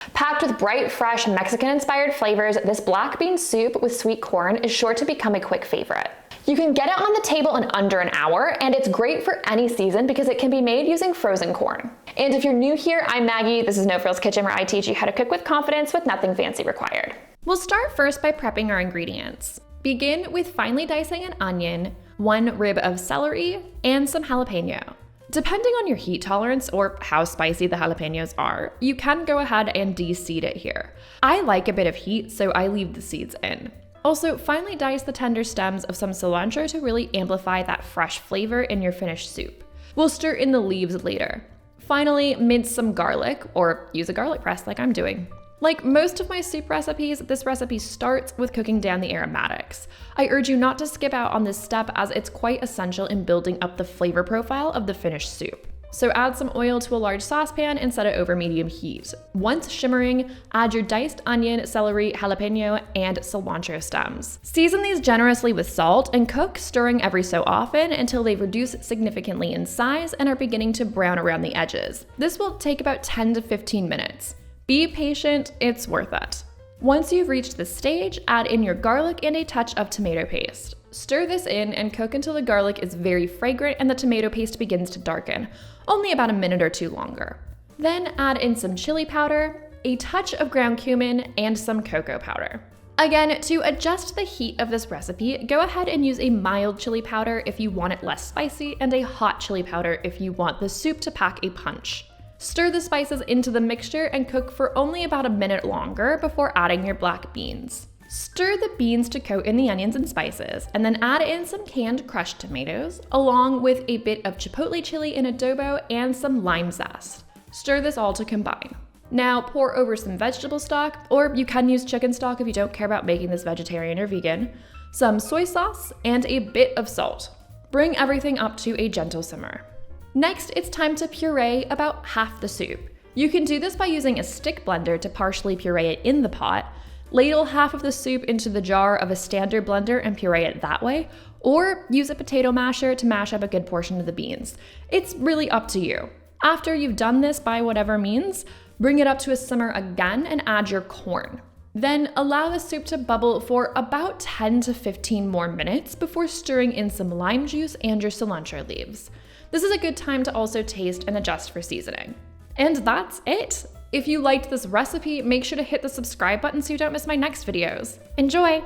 Packed with bright, fresh, Mexican-inspired flavors, this black bean soup with sweet corn is sure to become a quick favorite. You can get it on the table in under an hour, and it's great for any season because it can be made using frozen corn. And if you're new here, I'm Maggie. This is No Frills Kitchen, where I teach you how to cook with confidence with nothing fancy required. We'll start first by prepping our ingredients. Begin with finely dicing an onion, 1 rib of celery, and some jalapeno. Depending on your heat tolerance or how spicy the jalapenos are, you can go ahead and de-seed it here. I like a bit of heat, so I leave the seeds in. Also, finely dice the tender stems of some cilantro to really amplify that fresh flavor in your finished soup. We'll stir in the leaves later. Finally, mince some garlic, or use a garlic press like I'm doing. Like most of my soup recipes, this recipe starts with cooking down the aromatics. I urge you not to skip out on this step as it's quite essential in building up the flavor profile of the finished soup. So add some oil to a large saucepan and set it over medium heat. Once shimmering, add your diced onion, celery, jalapeno, and cilantro stems. Season these generously with salt and cook, stirring every so often until they reduce significantly in size and are beginning to brown around the edges. This will take about 10 to 15 minutes. Be patient, it's worth it. Once you've reached this stage, add in your garlic and a touch of tomato paste. Stir this in and cook until the garlic is very fragrant and the tomato paste begins to darken, only about a minute or two longer. Then add in some chili powder, a touch of ground cumin, and some cocoa powder. Again, to adjust the heat of this recipe, go ahead and use a mild chili powder if you want it less spicy, and a hot chili powder if you want the soup to pack a punch. Stir the spices into the mixture and cook for only about a minute longer before adding your black beans. Stir the beans to coat in the onions and spices, and then add in some canned crushed tomatoes, along with a bit of chipotle chili in adobo and some lime zest. Stir this all to combine. Now pour over some vegetable stock, or you can use chicken stock if you don't care about making this vegetarian or vegan, some soy sauce, and a bit of salt. Bring everything up to a gentle simmer. Next, it's time to puree about half the soup. You can do this by using a stick blender to partially puree it in the pot, ladle half of the soup into the jar of a standard blender and puree it that way, or use a potato masher to mash up a good portion of the beans. It's really up to you. After you've done this by whatever means, bring it up to a simmer again and add your corn. Then allow the soup to bubble for about 10 to 15 more minutes before stirring in some lime juice and your cilantro leaves. This is a good time to also taste and adjust for seasoning. And that's it! If you liked this recipe, make sure to hit the subscribe button so you don't miss my next videos. Enjoy!